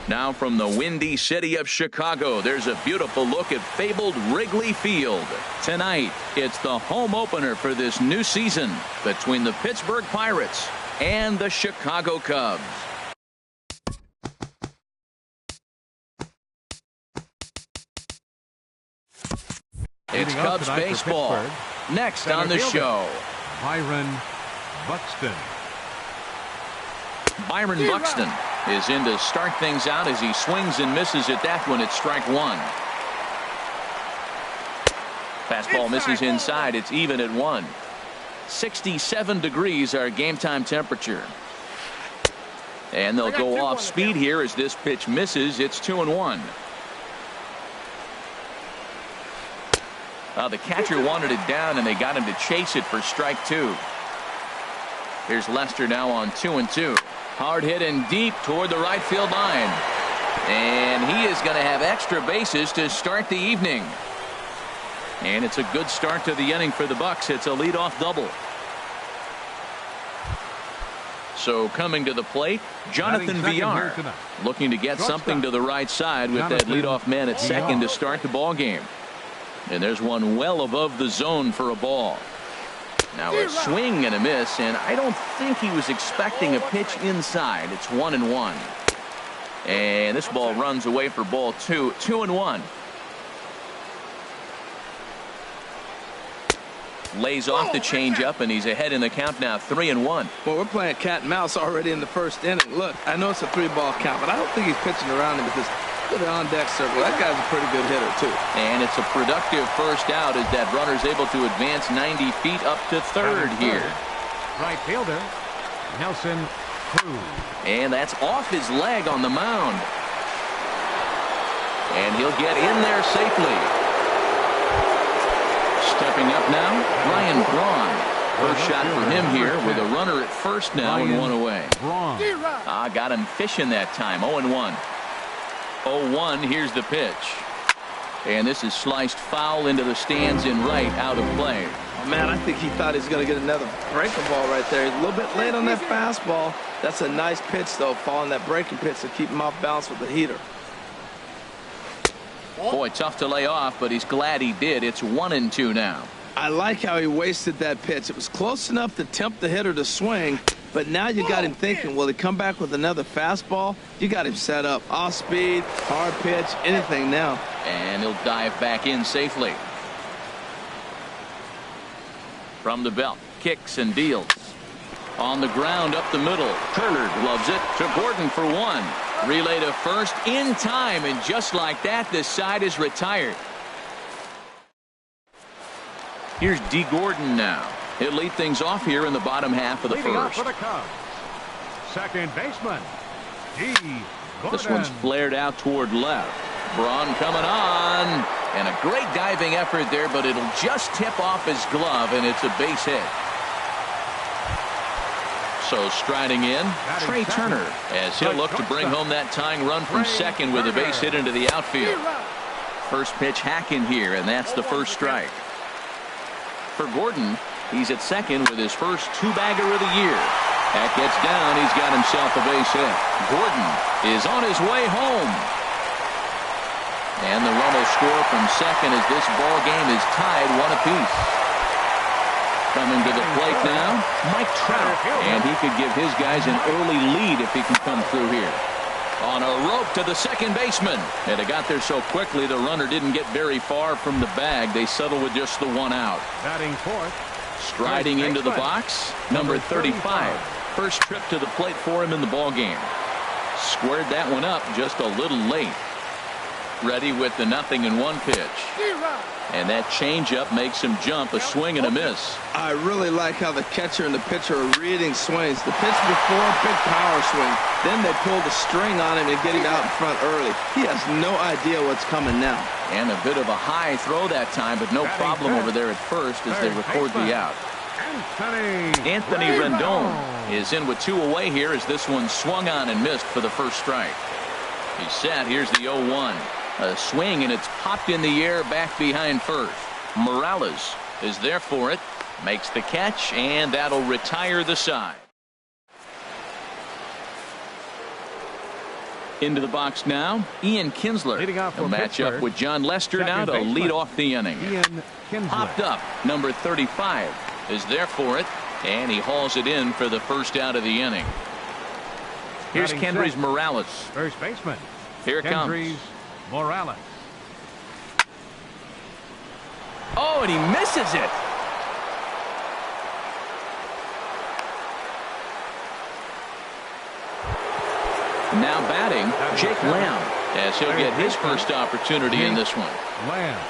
Now from the windy city of Chicago, there's a beautiful look at fabled Wrigley Field. Tonight, it's the home opener for this new season between the Pittsburgh Pirates and the Chicago Cubs. It's Cubs baseball. Next on the show, Byron Buxton. Byron Buxton is in to start things out as he swings and misses at that one. It's strike one. Fastball misses inside. It's even at 1. 67 degrees our game time temperature. And they'll go off speed here as this pitch misses. It's 2-1. The catcher wanted it down and they got him to chase it for strike 2. Here's Lester now on 2-2. Hard hit and deep toward the right field line. And he is going to have extra bases to start the evening. And it's a good start to the inning for the Bucks. It's a leadoff double. So coming to the plate, Jonathan Villar looking to get something to the right side with that leadoff man at second to start the ball game. And there's one well above the zone for a ball. Now a swing and a miss, and I don't think he was expecting a pitch inside. It's 1-1. And this ball runs away for ball 2. 2-1. Lays off the changeup, and he's ahead in the count now, 3-1. Well, we're playing cat and mouse already in the first inning. Look, I know it's a 3-ball count, but I don't think he's pitching around him because look at the on-deck circle. That guy's a pretty good hitter, too. And it's a productive first out as that runner's able to advance 90 feet up to third here. Right fielder, Nelson Cruz. And that's off his leg on the mound. And he'll get in there safely. Stepping up now, Ryan Braun. First shot for him here with a runner at first now and one away. Got him fishing that time. 0-1. 0-1. Here's the pitch. And this is sliced foul into the stands in right, out of play. Man, I think he thought he was going to get another breaking ball right there. He's a little bit late on that fastball. That's a nice pitch, though, following that breaking pitch to keep him off balance with the heater. Boy, tough to lay off, but he's glad he did. It's 1-2 now. I like how he wasted that pitch. It was close enough to tempt the hitter to swing, but now you got him thinking, will he come back with another fastball? You got him set up. Off speed, hard pitch, anything now. And he'll dive back in safely. From the belt, kicks and deals. On the ground up the middle. Turner gloves it to Gordon for 1. Relay to first in time, and just like that, the side is retired. Here's D. Gordon now. He'll lead things off here in the bottom half of the first. For the Cubs, second baseman, D. Gordon. This one's flared out toward left. Braun coming on, and a great diving effort there, but it'll just tip off his glove, and it's a base hit. So striding in, Trey Turner, as he'll look to bring home that tying run from second with a base hit into the outfield. First pitch hacking here, and that's the first strike. For Gordon, he's at second with his first 2-bagger of the year. That gets down. He's got himself a base hit. Gordon is on his way home. And the run will score from second as this ball game is tied 1 apiece. Coming to the plate now, Mike Trout. And he could give his guys an early lead if he can come through here. On a rope to the second baseman. And it got there so quickly the runner didn't get very far from the bag. They settle with just the 1 out. Batting fourth. Striding into the box, number 35. First trip to the plate for him in the ball game. Squared that one up just a little late. Ready with the 0-1 pitch. And that changeup makes him jump, a swing and a miss. I really like how the catcher and the pitcher are reading swings. The pitch before, big power swing. Then they pull the string on him and get him out in front early. He has no idea what's coming now. And a bit of a high throw that time, but no problem over there at first as they record the out. Anthony Rendon is in with 2 away here as this one swung on and missed for the first strike. He's set. Here's the 0-1. A swing, and it's popped in the air back behind first. Morales is there for it. Makes the catch, and that'll retire the side. Into the box now, Ian Kinsler. He'll match up with John Lester now to lead off the inning. Popped up, number 35 is there for it, and he hauls it in for the first out of the inning. Here's Kendrys Morales. First baseman. Here it comes. Kendrys Morales. Oh, and he misses it. Now batting, Jake Lamb, as he'll get his first opportunity in this one. Lamb.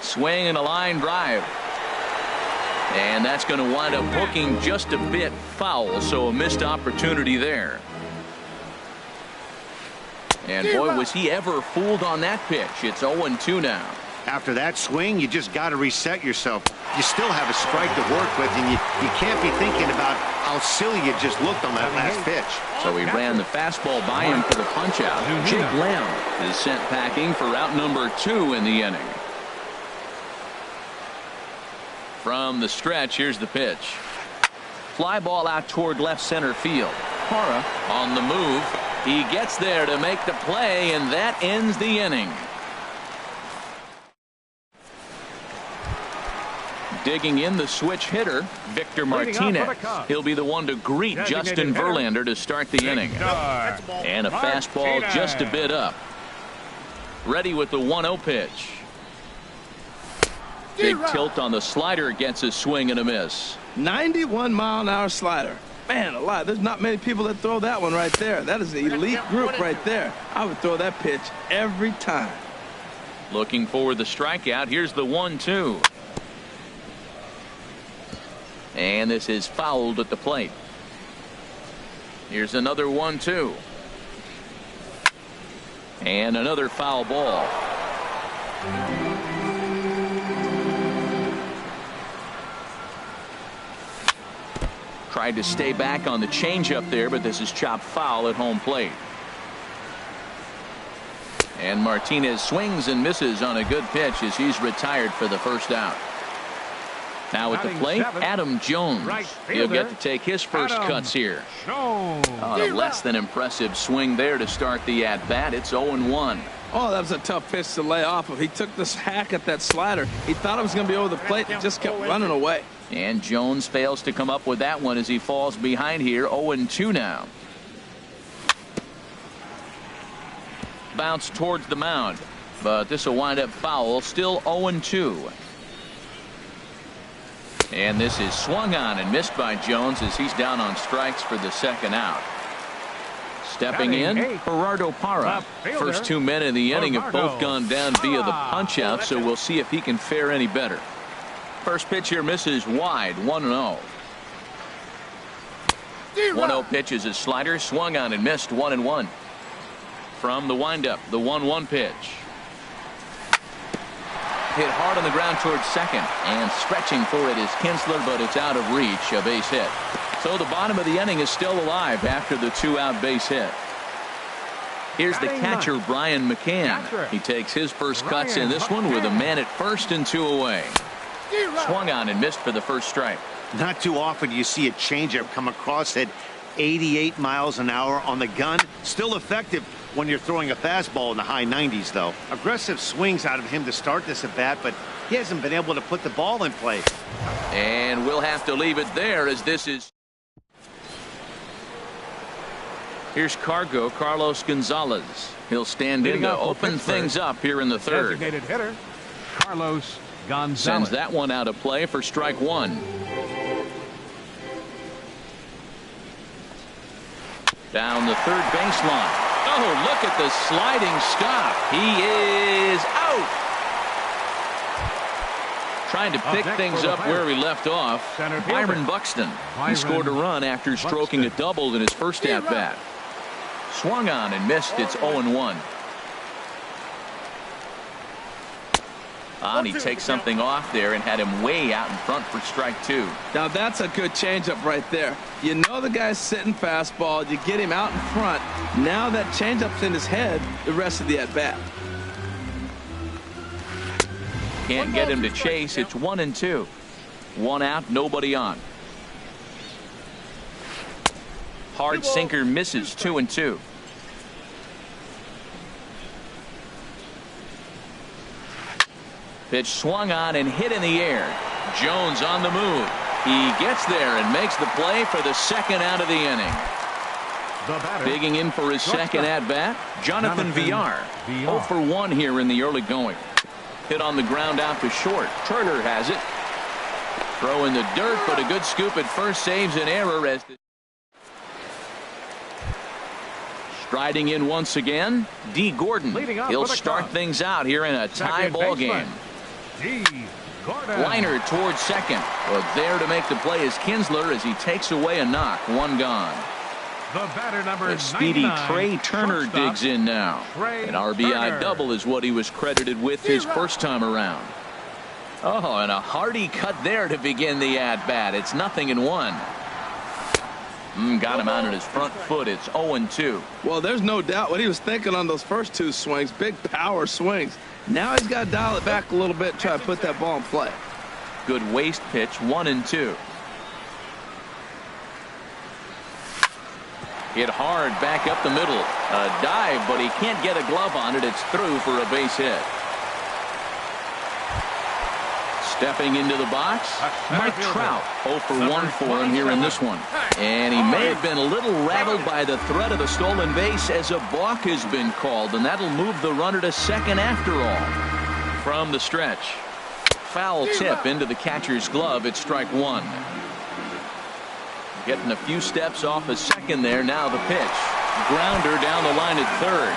Swing and a line drive. And that's going to wind up hooking just a bit foul, so a missed opportunity there. And boy, was he ever fooled on that pitch. It's 0-2 now. After that swing, you just got to reset yourself. You still have a strike to work with, and you can't be thinking about how silly you just looked on that last pitch. So he ran the fastball by him for the punch out. Jake Lamb is sent packing for out number 2 in the inning. From the stretch, here's the pitch. Fly ball out toward left center field. Parra on the move. He gets there to make the play, and that ends the inning. Digging in the switch hitter, Victor Martinez. He'll be the one to greet Justin Verlander to start the inning. And a fastball just a bit up. Ready with the 1-0 pitch. Big tilt on the slider, gets a swing and a miss. 91-mile-an-hour slider. Man alive, there's not many people that throw that one right there. That is an elite group right there. I would throw that pitch every time. Looking for the strikeout. Here's the 1-2. And this is fouled at the plate. Here's another 1-2. And another foul ball. Tried to stay back on the changeup there, but this is chopped foul at home plate. And Martinez swings and misses on a good pitch as he's retired for the first out. Now at the plate, Adam Jones. He'll get to take his first cuts here. On a less than impressive swing there to start the at-bat. It's 0-1. Oh, that was a tough pitch to lay off of. He took this hack at that slider. He thought it was going to be over the plate and just kept running away. And Jones fails to come up with that one as he falls behind here. 0-2 now. Bounce towards the mound, but this will wind up foul. Still 0-2. And this is swung on and missed by Jones as he's down on strikes for the second out. Stepping in, Gerardo Parra. First 2 men in the inning have both gone down via the punch out, so we'll see if he can fare any better. First pitch here misses wide, 1-0. 1-0 pitch is a slider, swung on and missed, 1-1. From the windup, the 1-1 pitch. Hit hard on the ground towards second, and stretching for it is Kinsler, but it's out of reach, a base hit. So the bottom of the inning is still alive after the 2-out base hit. Here's the catcher, Brian McCann. He takes his first cuts in this one with a man at first and 2 away. Swung on and missed for the first strike. Not too often you see a changeup come across at 88 miles an hour on the gun. Still effective when you're throwing a fastball in the high 90s, though. Aggressive swings out of him to start this at bat, but he hasn't been able to put the ball in play. And we'll have to leave it there as this is. Here's Carlos Gonzalez. He'll stand in to open things up here in the third. Designated hitter, Carlos Gonzalez. Sends that one out of play for strike one. Down the third baseline. Oh, look at the sliding stop. He is out. Trying to pick things up where he left off. Byron Buxton. He scored a run after stroking a double in his first at-bat. Swung on and missed. It's 0-1. He takes something off there and had him way out in front for strike two. Now that's a good changeup right there. You know the guy's sitting fastball. You get him out in front. Now that changeup's in his head the rest of the at-bat. Can't get him to chase. It's 1-2. One out, nobody on. Hard sinker misses, 2-2. Pitch swung on and hit in the air. Jones on the move. He gets there and makes the play for the second out of the inning. Digging in for his second at-bat, Jonathan Villar. 0 for 1 here in the early going. Hit on the ground out to short. Turner has it. Throw in the dirt, but a good scoop at first saves an error as striding in once again, D. Gordon. He'll start things out here in a tie ball game. Liner towards second. But there to make the play is Kinsler as he takes away a knock. One gone. The batter number speedy 99, Trey Turner digs in now. An RBI double is what he was credited with his first time around. Oh, and a hearty cut there to begin the at-bat. It's 0-1. Got him out on his front foot. It's 0-2. Well, there's no doubt what he was thinking on those first two swings. Big power swings. Now he's got to dial it back a little bit and try to put that ball in play. Good waist pitch, 1-2. Hit hard back up the middle. A dive, but he can't get a glove on it. It's through for a base hit. Stepping into the box, Mike Trout. 0 for 1 for him here in this one. And he may have been a little rattled by the threat of the stolen base as a balk has been called, and that'll move the runner to second after all. From the stretch. Foul tip into the catcher's glove. It's strike one. Getting a few steps off a second there. Now the pitch. Grounder down the line at third.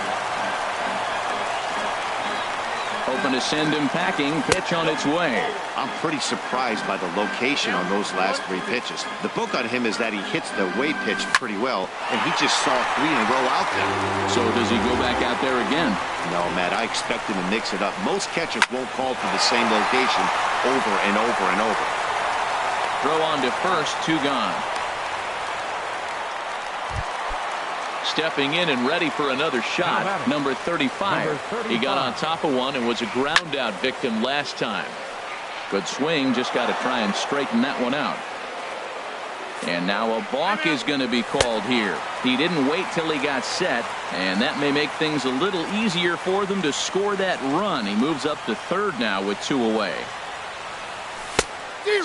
Hoping to send him packing. Pitch on its way. I'm pretty surprised by the location on those last three pitches. The book on him is that he hits the way pitch pretty well, and he just saw 3 in a row out there. So does he go back out there again? No, Matt, I expect him to mix it up. Most catchers won't call for the same location over and over and over. Throw on to first, 2 gone. Stepping in and ready for another shot. Number 35. He got on top of one and was a ground out victim last time. Good swing. Just got to try and straighten that one out. And now a balk is going to be called here. He didn't wait till he got set, and that may make things a little easier for them to score that run. He moves up to third now with 2 away.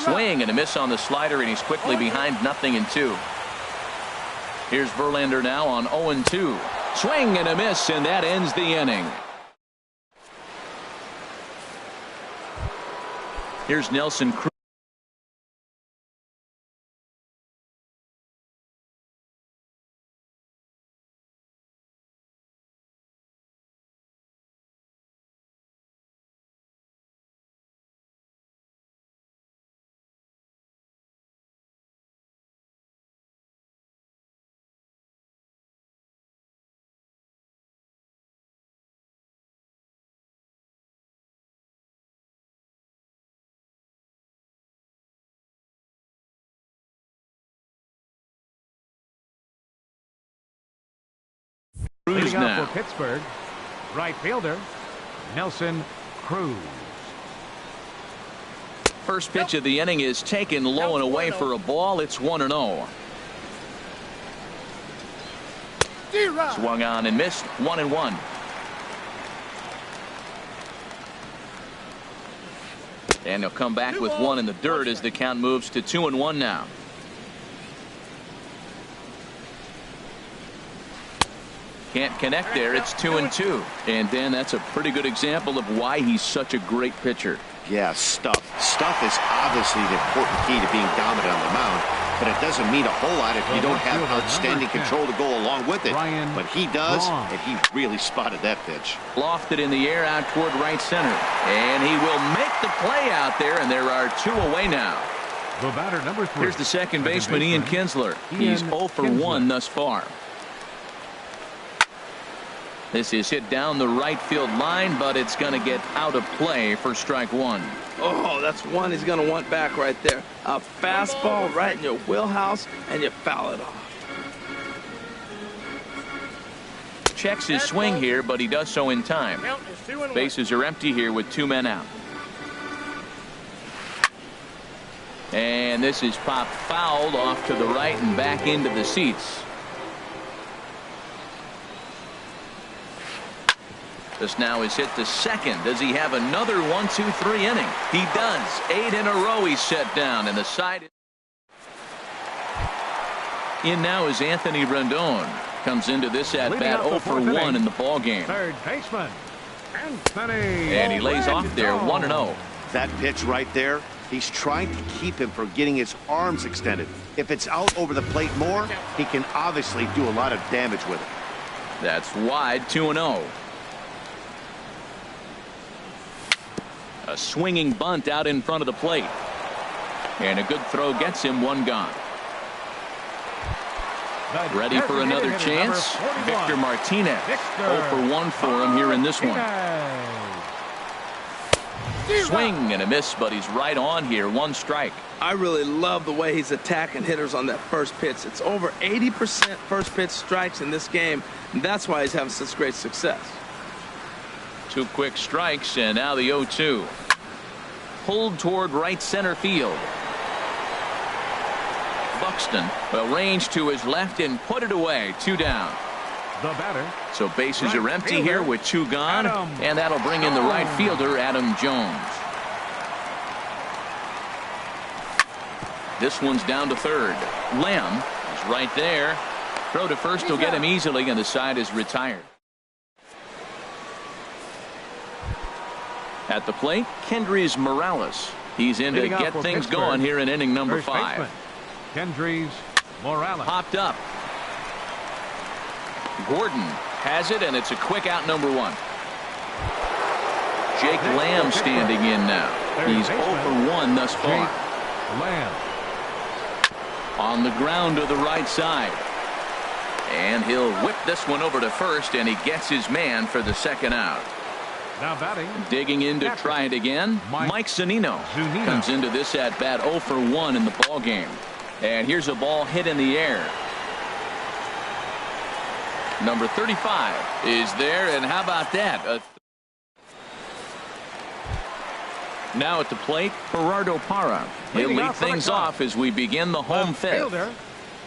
Swing and a miss on the slider, and he's quickly behind 0-2. Here's Verlander now on 0-2. Swing and a miss, and that ends the inning. Here's Nelson Cruz. Leading now. up for Pittsburgh, right fielder Nelson Cruz. First pitch of the inning is taken low and away for a ball. It's 1-0. Swung on and missed. 1-1. And he'll come back with one in the dirt as the count moves to 2-1 now. Can't connect there. It's 2-2. And Dan, that's a pretty good example of why he's such a great pitcher. Yeah, stuff. Stuff is obviously the important key to being dominant on the mound, but it doesn't mean a whole lot if you don't have outstanding control to go along with it. But he does, and he really spotted that pitch. Lofted in the air out toward right center. And he will make the play out there, and there are 2 away now. The batter number 3. Here's the second baseman, Ian Kinsler. He's 0 for 1 thus far. This is hit down the right field line, but it's going to get out of play for strike one. Oh, that's one he's going to want back right there. A fastball right in your wheelhouse, and you foul it off. Checks his swing here, but he does so in time. Bases are empty here with 2 men out. And this is popped fouled off to the right and back into the seats. This now is hit to second. Does he have another 1-2-3 inning? He does. 8 in a row he's set down, and the side. In now is Anthony Rendon. Comes into this at bat 0 for 1 in the ball game. Third baseman, Anthony. And he lays off there 1-0. That pitch right there, he's trying to keep him from getting his arms extended. If it's out over the plate more, he can obviously do a lot of damage with it. That's wide, 2-0. A swinging bunt out in front of the plate. And a good throw gets him one gone. Ready for another chance. Victor Martinez. 0 for 1 for him here in this one. Swing and a miss, but he's right on here. 1 strike. I really love the way he's attacking hitters on that first pitch. It's over 80% first pitch strikes in this game, and that's why he's having such great success. 2 quick strikes, and now the 0-2. Pulled toward right center field. Buxton will range to his left and put it away. 2 down. The batter. So bases are empty here with 2 gone, and that'll bring in the right fielder, Adam Jones. This one's down to third. Lamb is right there. Throw to first will get him easily, and the side is retired. At the plate, Kendrys Morales. He's in to get things going here in inning number 5. Kendrys Morales. Popped up. Gordon has it, and it's a quick out, number 1. Jake Lamb standing in now. He's 0 for 1 thus far. Lamb. On the ground to the right side. And he'll whip this one over to first, and he gets his man for the second out. Now batting. Digging in to try it again. Mike Zunino comes into this at bat 0 for 1 in the ball game. And here's a ball hit in the air. Number 35 is there, and how about that? Now at the plate, Gerardo Parra. He'll lead things off as we begin the home fifth. Gerardo.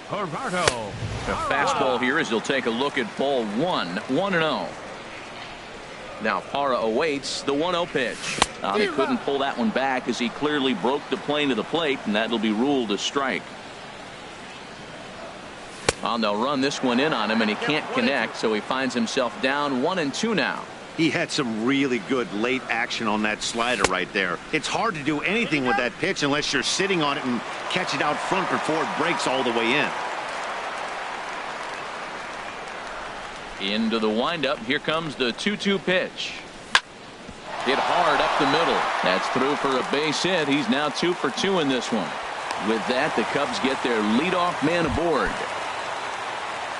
A fastball here as he'll take a look at ball 1. 1-0. Now Parra awaits the 1-0 pitch. He couldn't pull that one back as he clearly broke the plane to the plate, and that'll be ruled a strike. They'll run this one in on him, and he can't connect, so he finds himself down 1-2 now. He had some really good late action on that slider right there. It's hard to do anything with that pitch unless you're sitting on it and catch it out front before it breaks all the way in. Into the windup. Here comes the 2-2 pitch. Hit hard up the middle. That's through for a base hit. He's now 2 for 2 in this one. With that, the Cubs get their leadoff man aboard.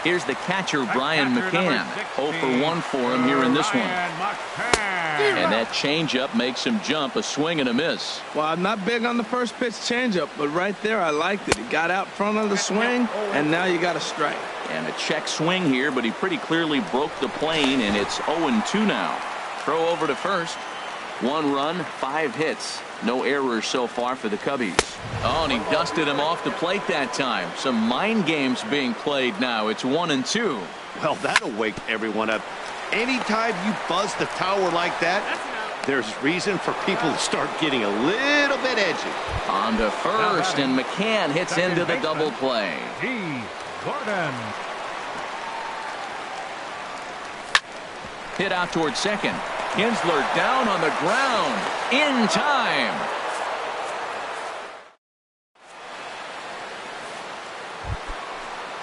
Here's the catcher, Brian McCann. 0 for 1 for him here in this one. And that changeup makes him jump. A swing and a miss. Well, I'm not big on the first pitch changeup, but right there I liked it. He got out front of the swing, and now you got a strike. And a check swing here, but he pretty clearly broke the plane, and it's 0-2 now. Throw over to first. 1 run, 5 hits. No errors so far for the Cubbies. Oh, and he dusted him off the plate that time. Some mind games being played now. It's 1-2. Well, that'll wake everyone up. Anytime you buzz the tower like that, there's reason for people to start getting a little bit edgy. On to first, and McCann hits into the double play. Gordon. Hit out toward second. Kinsler down on the ground in time.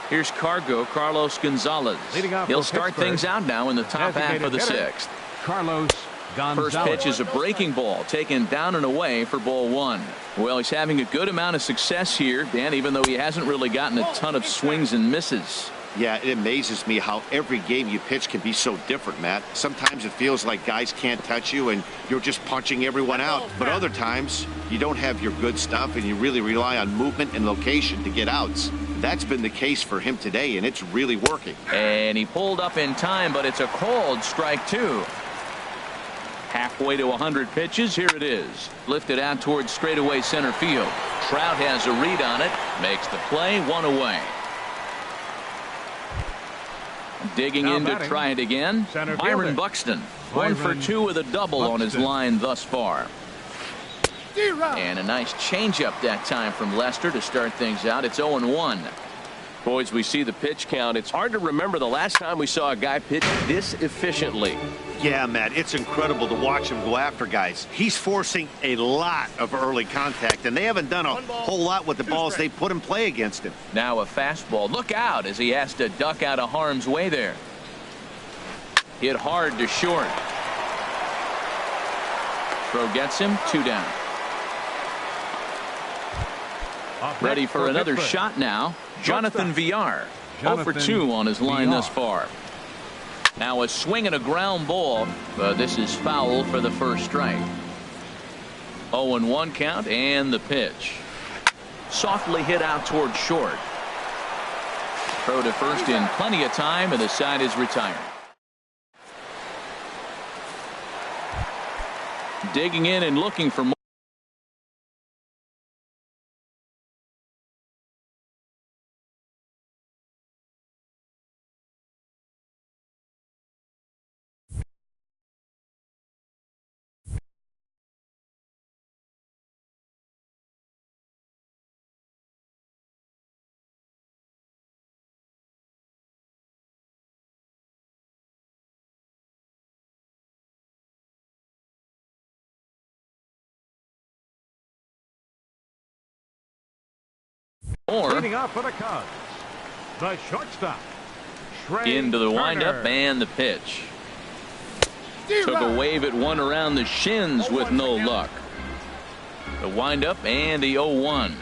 Here's Carlos Gonzalez. He'll start things out now in the top half of the 6th. Carlos Gonzalez. First pitch is a breaking ball taken down and away for ball 1. Well, he's having a good amount of success here, Dan, even though he hasn't really gotten a ton of swings and misses. Yeah, it amazes me how every game you pitch can be so different, Matt. Sometimes it feels like guys can't touch you and you're just punching everyone out. But other times you don't have your good stuff and you really rely on movement and location to get outs. That's been the case for him today, and it's really working. And he pulled up in time, but it's a called strike 2. Halfway to 100 pitches. Here it is. Lifted out towards straightaway center field. Trout has a read on it. Makes the play. 1 away. Digging in to try it again, Byron Buxton. 1 for 2 with a double on his line thus far. And a nice changeup that time from Lester to start things out. It's 0-1. Boys, we see the pitch count. It's hard to remember the last time we saw a guy pitch this efficiently. Yeah, Matt, it's incredible to watch him go after guys. He's forcing a lot of early contact, and they haven't done a whole lot with the balls they put in play against him. Now a fastball. Look out as he has to duck out of harm's way there. Hit hard to short. Throw gets him. 2 down. Ready for another shot now. Jonathan Villar. 0 for 2 on his line thus far. Now a swing and a ground ball, but this is foul for the first strike. 0-1 count and the pitch. Softly hit out toward short. Throw to first in plenty of time, and the side is retired. Digging in and looking for more. Leading off for the Cubs, the shortstop, Into the windup and the pitch. Took a wave at one around the shins with no luck. The windup and the 0-1.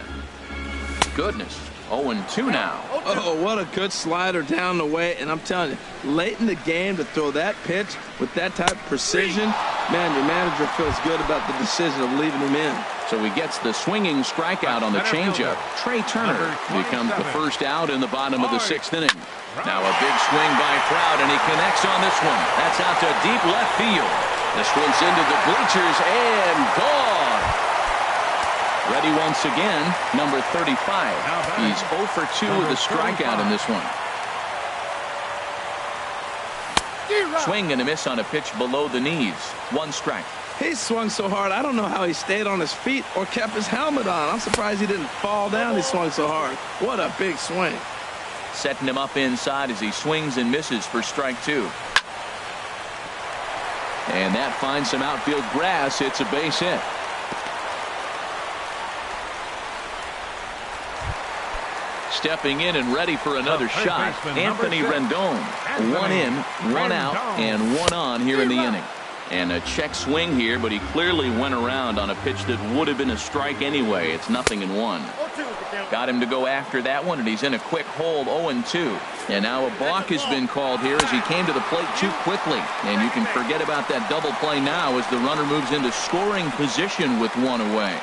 Goodness, 0-2 now. Oh, what a good slider down the way. And I'm telling you, late in the game to throw that pitch with that type of precision, man, your manager feels good about the decision of leaving him in. So he gets the swinging strikeout on the changeup. Trey Turner becomes the first out in the bottom of the 6th inning. Now a big swing by Trout, and he connects on this one. That's out to deep left field. This one's into the bleachers and gone. Ready once again, number 35. He's 0 for 2 with a strikeout in this one. Swing and a miss on a pitch below the knees. 1 strike. He swung so hard, I don't know how he stayed on his feet or kept his helmet on. I'm surprised he didn't fall down. He swung so hard. What a big swing. Setting him up inside as he swings and misses for strike 2. And that finds some outfield grass. It's a base hit. Stepping in and ready for another shot, Anthony Rendon. 1 in, 1 out, and 1 on here in the inning. And a check swing here, but he clearly went around on a pitch that would have been a strike anyway. It's 0-1. Got him to go after that one, and he's in a quick hold, 0-2. And now a balk has been called here as he came to the plate too quickly. And you can forget about that double play now as the runner moves into scoring position with 1 away.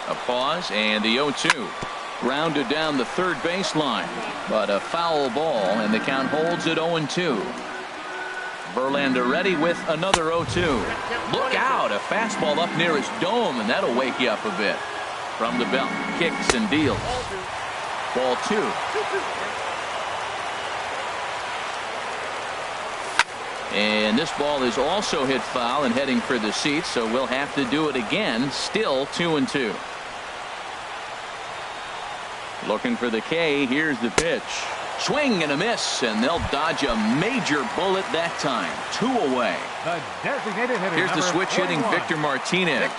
A pause and the 0-2. Grounded down the third baseline, but a foul ball, and the count holds at 0-2. Verlander ready with another 0-2. Look out, a fastball up near his dome, and that'll wake you up a bit. From the belt, kicks and deals. Ball 2. And this ball is also hit foul and heading for the seats, so we'll have to do it again. Still 2-2. Looking for the K. Here's the pitch. Swing and a miss, and they'll dodge a major bullet that time. 2 away. The designated hitter. Here's the switch hitting Victor Martinez.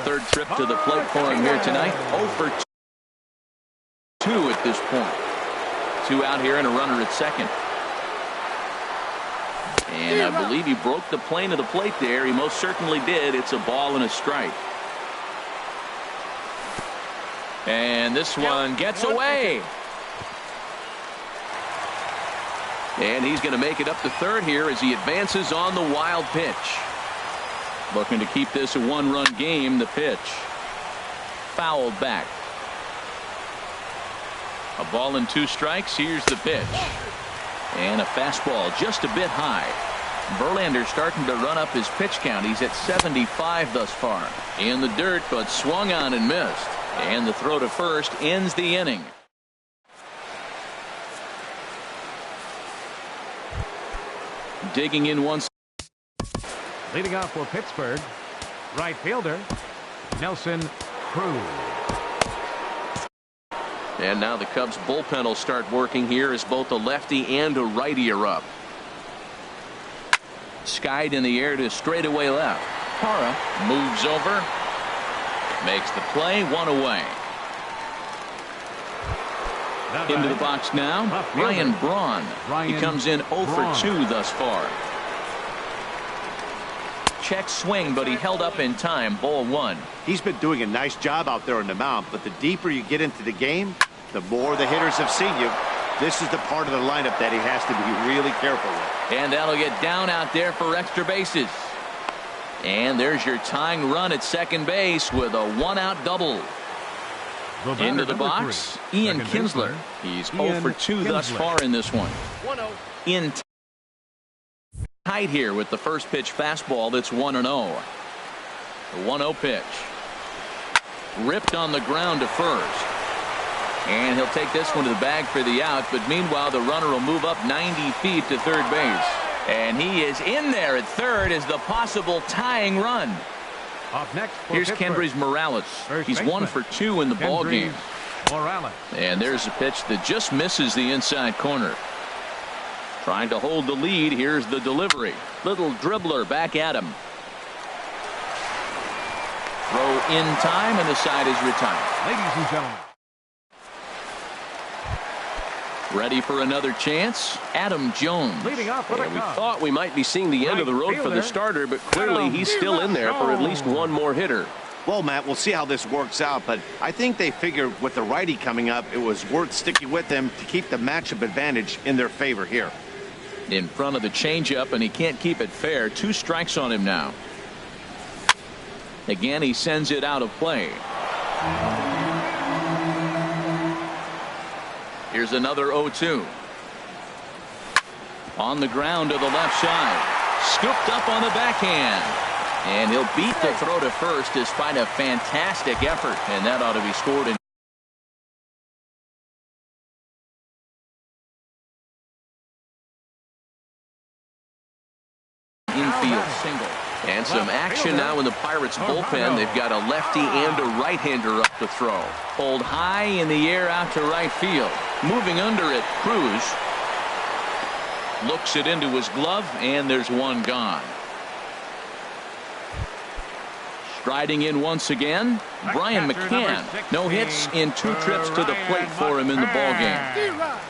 Third trip to the plate for him here tonight. 0 for 2 at this point. 2 out here and a runner at second. And I believe he broke the plane of the plate there. He most certainly did. It's a ball and a strike. And this one gets away. And he's going to make it up to third here as he advances on the wild pitch. Looking to keep this a 1-run game. The pitch. Fouled back. A ball and 2 strikes. Here's the pitch. And a fastball just a bit high. Verlander starting to run up his pitch count. He's at 75 thus far. In the dirt, but swung on and missed. And the throw to first ends the inning. Digging in once. Leading off for Pittsburgh, right fielder Nelson Cruz. And now the Cubs bullpen will start working here as both a lefty and a righty are up. Skied in the air to straightaway left. Parra moves over. Makes the play. One away. Into the box now. Ryan Braun. He comes in 0 for 2 thus far. Check swing, but he held up in time. Ball 1. He's been doing a nice job out there on the mound, but the deeper you get into the game, the more the hitters have seen you. This is the part of the lineup that he has to be really careful with. And that'll get down out there for extra bases. And there's your tying run at second base with a 1-out double. Into the box, Ian Kinsler. He's 0 for 2 thus far in this one. In tight here with the first pitch fastball that's 1-0. The 1-0 pitch. Ripped on the ground to first. And he'll take this one to the bag for the out, but meanwhile the runner will move up 90 feet to third base. And he is in there at third as the possible tying run. Up next for Here's Pittsburgh. Kendrys Morales. He's 1 for 2 in the ball game. Morales. And there's a pitch that just misses the inside corner. Trying to hold the lead. Here's the delivery. Little dribbler back at him. Throw in time, and the side is retired. Ladies and gentlemen. Ready for another chance? Adam Jones. Leading off with And we thought we might be seeing the end of the road for the starter, but clearly he's still in there for at least one more hitter. Well, Matt, we'll see how this works out, but I think they figured with the righty coming up, it was worth sticking with them to keep the matchup advantage in their favor here. In front of the changeup, and he can't keep it fair. 2 strikes on him now. Again, he sends it out of play. Here's another 0-2. On the ground to the left side. Scooped up on the backhand. And he'll beat the throw to first despite a fantastic effort. And that ought to be scored in. Infield single. And some action now in the Pirates bullpen. They've got a lefty and a right-hander up to throw. Pulled high in the air out to right field. Moving under it, Cruz looks it into his glove, and there's one gone. Striding in once again, Brian McCann. No hits in 2 trips to the plate for him in the ballgame.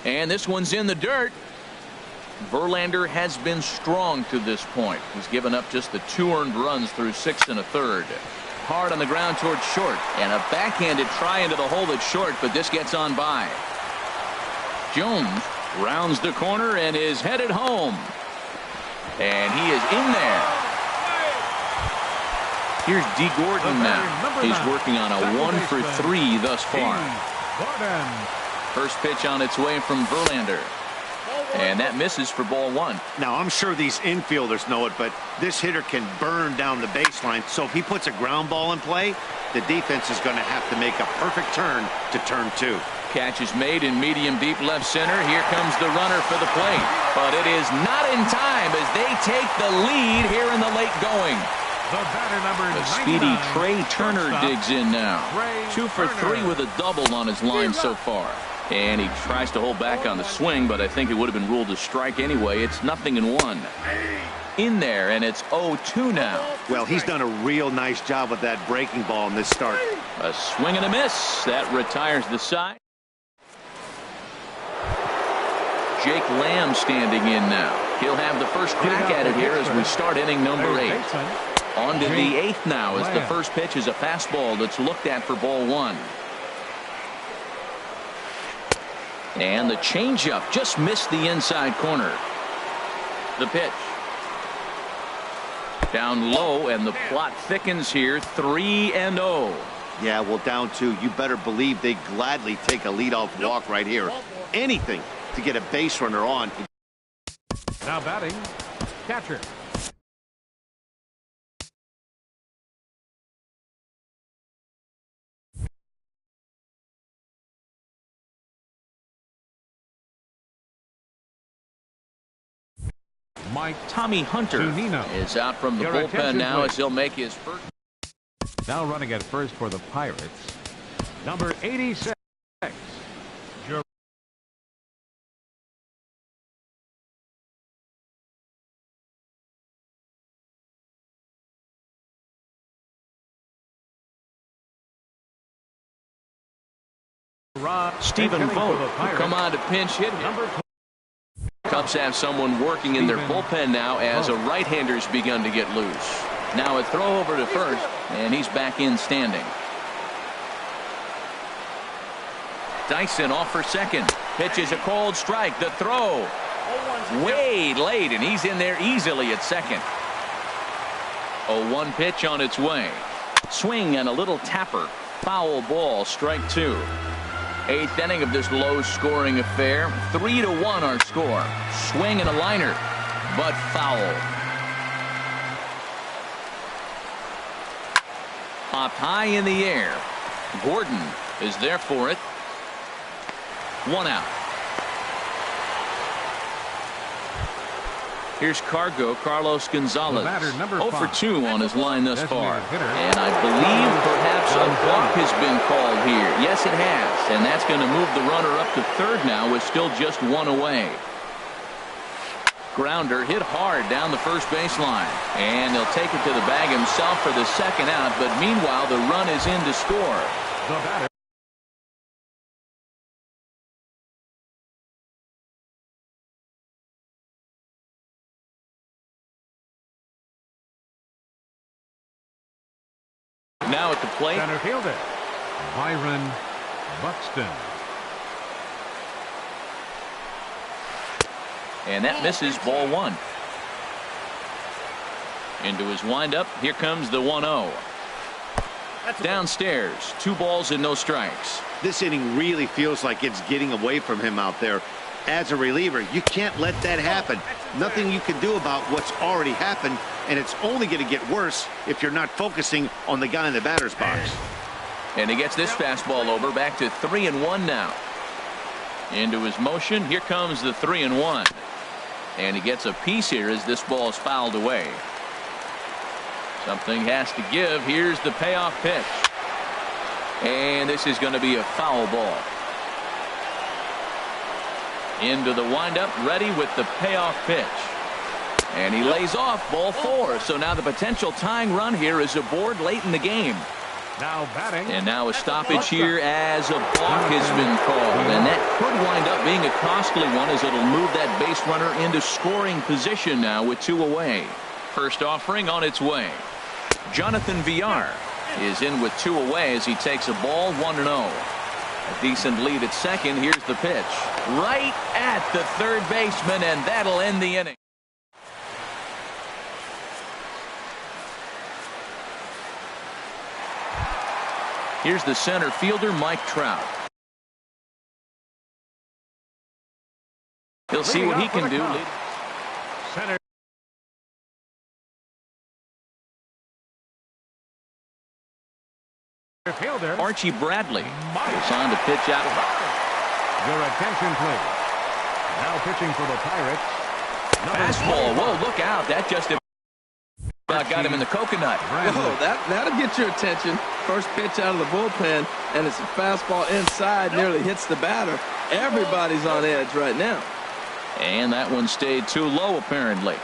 And this one's in the dirt. Verlander has been strong to this point. He's given up just the 2 earned runs through 6 1/3. Hard on the ground towards short, and a backhanded try into the hole that's short, but this gets on by. Jones rounds the corner and is headed home. And he is in there. Here's D. Gordon now. He's working on a 1 for 3 thus far. First pitch on its way from Verlander. And that misses for ball 1. Now, I'm sure these infielders know it, but this hitter can burn down the baseline. So if he puts a ground ball in play, the defense is going to have to make a perfect turn to turn 2. Catch is made in medium deep left center. Here comes the runner for the plate. But it is not in time as they take the lead here in the late going. The speedy Trey Turner digs in now. 2 for 3 with a double on his line so far. And he tries to hold back on the swing, but I think it would have been ruled a strike anyway. It's 0-1. In there, and it's 0-2 now. Well, he's done a real nice job with that breaking ball in this start. A swing and a miss. That retires the side. Jake Lamb standing in now. He'll have the first crack at it here as we start inning number 8. On to the 8th now as the first pitch is a fastball that's looked at for ball 1. And the changeup just missed the inside corner. The pitch. Down low, and the plot thickens here. 3-0. Yeah, well, down 2. You better believe they gladly take a leadoff walk right here. Anything to get a base runner on. Now batting, catcher. Tommy Hunter is out from the bullpen now as he'll make his first. Now running at first for the Pirates, number 86. Stephen Vogt will come on to pinch hit him. Cubs have someone working in their bullpen now as a right-hander's begun to get loose. Now a throw over to first, and he's back in standing. Dyson off for second. Pitch is a cold strike. The throw way late, and he's in there easily at second. 0-1 pitch on its way. Swing and a little tapper. Foul ball, strike two. Eighth inning of this low-scoring affair. 3-1 our score. Swing and a liner, but foul. Popped high in the air. Gordon is there for it. One out. Here's Carlos Gonzalez. 0 for 2 on his line thus far. And I believe perhaps a walk has been called here. Yes, it has. And that's going to move the runner up to third now with still just one away. Grounder hit hard down the first baseline. And he'll take it to the bag himself for the second out. But meanwhile, the run is in to score. The batter. Now at the plate, center fielder Byron Buxton. And that misses, ball one. Into his windup. Here comes the 1-0. Downstairs, 2 balls and no strikes. This inning really feels like it's getting away from him out there. As a reliever, you can't let that happen. Nothing you can do about what's already happened, and it's only going to get worse if you're not focusing on the guy in the batter's box. And he gets this fastball over, back to 3-1 now. Into his motion, here comes the 3-1. And he gets a piece here as this ball is fouled away. Something has to give. Here's the payoff pitch. And this is going to be a foul ball. Into the windup, ready with the payoff pitch. And he lays off, ball 4. So now the potential tying run here is aboard late in the game. Now batting. And now a stoppage here as a balk has been called. And that could wind up being a costly one as it'll move that base runner into scoring position now with 2 away. First offering on its way. Jonathan Villar is in with 2 away as he takes a ball 1-0. A decent lead at second. Here's the pitch. Right at the third baseman, and that'll end the inning. Here's the center fielder, Mike Trout. He'll see what he can do. Center fielder Archie Bradley is on to pitch out. Your attention, please. Now pitching for the Pirates. Fastball. Whoa, look out. That just about got him in the coconut. Whoa, that'll get your attention. First pitch out of the bullpen, and it's a fastball inside, nearly hits the batter. Everybody's on edge right now. And that one stayed too low, apparently.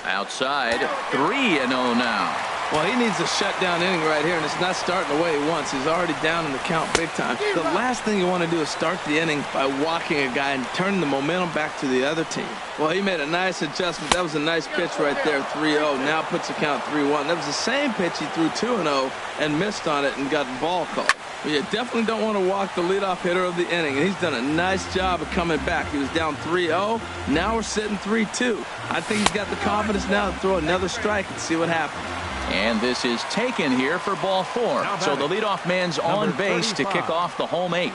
Outside, 3-0 now. Well, he needs a shutdown inning right here, and it's not starting the way he wants. He's already down in the count big time. The last thing you want to do is start the inning by walking a guy and turning the momentum back to the other team. Well, he made a nice adjustment. That was a nice pitch right there, 3-0. Now puts the count 3-1. That was the same pitch he threw 2-0 and missed on it and got the ball called. Well, you definitely don't want to walk the leadoff hitter of the inning, and he's done a nice job of coming back. He was down 3-0. Now we're sitting 3-2. I think he's got the confidence now to throw another strike and see what happens. And this is taken here for ball 4. So the leadoff man's on base to kick off the home 8th.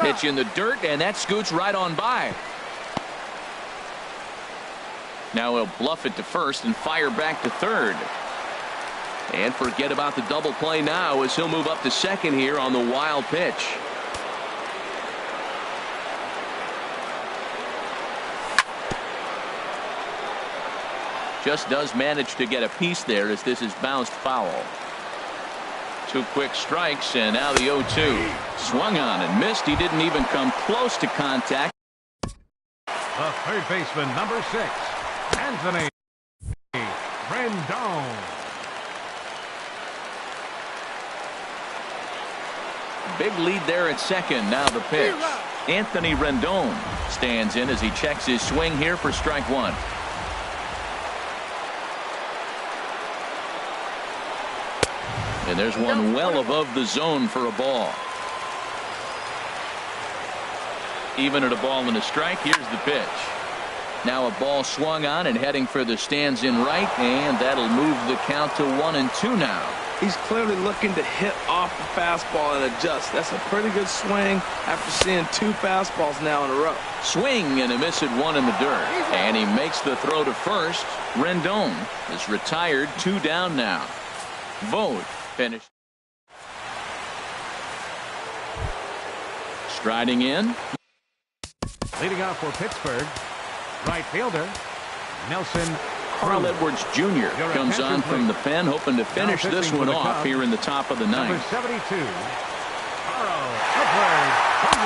Pitch in the dirt, and that scoots right on by. Now he'll bluff it to first and fire back to third. And forget about the double play now as he'll move up to second here on the wild pitch. Just does manage to get a piece there as this is bounced foul. 2 quick strikes, and now the 0-2. Swung on and missed. He didn't even come close to contact. The third baseman, number 6, Anthony Rendon. Big lead there at second. Now the pitch. Anthony Rendon stands in as he checks his swing here for strike 1. And there's one well above the zone for a ball. Even at a ball and a strike. Here's the pitch. Now a ball swung on and heading for the stands in right, and that'll move the count to 1-2 now. He's clearly looking to hit off the fastball and adjust. That's a pretty good swing after seeing 2 fastballs now in a row. Swing and a miss at 1 in the dirt. And he makes the throw to first. Rendon is retired, 2 down now. Vogt finished. Striding in. Leading off for Pittsburgh, right fielder Nelson Carl Edwards Jr. comes on from the pen, hoping to finish this one off here in the top of the ninth. Number 72, Carl Edwards.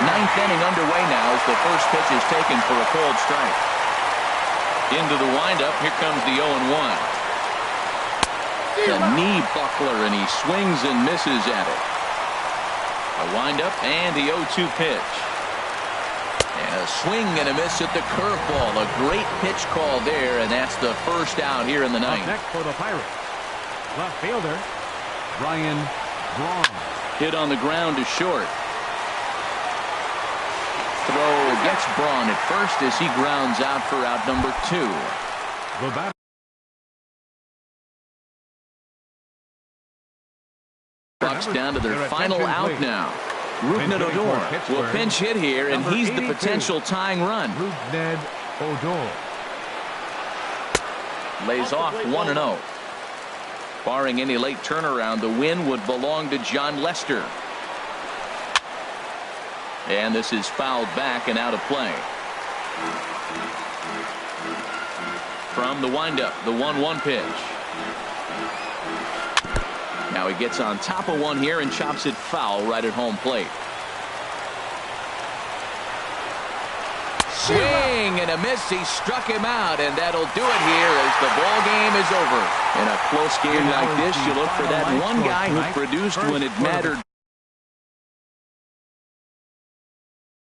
9th inning underway now as the first pitch is taken for a cold strike. Into the windup, here comes the 0-1. The knee buckler, and he swings and misses at it. A windup and the 0-2 pitch. And a swing and a miss at the curveball. A great pitch call there, and that's the first out here in the ninth. Next for the Pirates, left fielder Brian Braun. Hit on the ground to short. Throw gets Braun at first as he grounds out for out number 2. The batter. Bucks down to their final out now. Rougned Odor will pinch hit here, and he's the potential tying run. Rougned Odor lays off 1-0. Barring any late turnaround, the win would belong to John Lester. And this is fouled back and out of play. From the windup, the 1-1 pitch. Now he gets on top of one here and chops it foul right at home plate. Swing and a miss. He struck him out, and that'll do it here as the ball game is over. In a close game like this, you look for that one guy who produced when it mattered.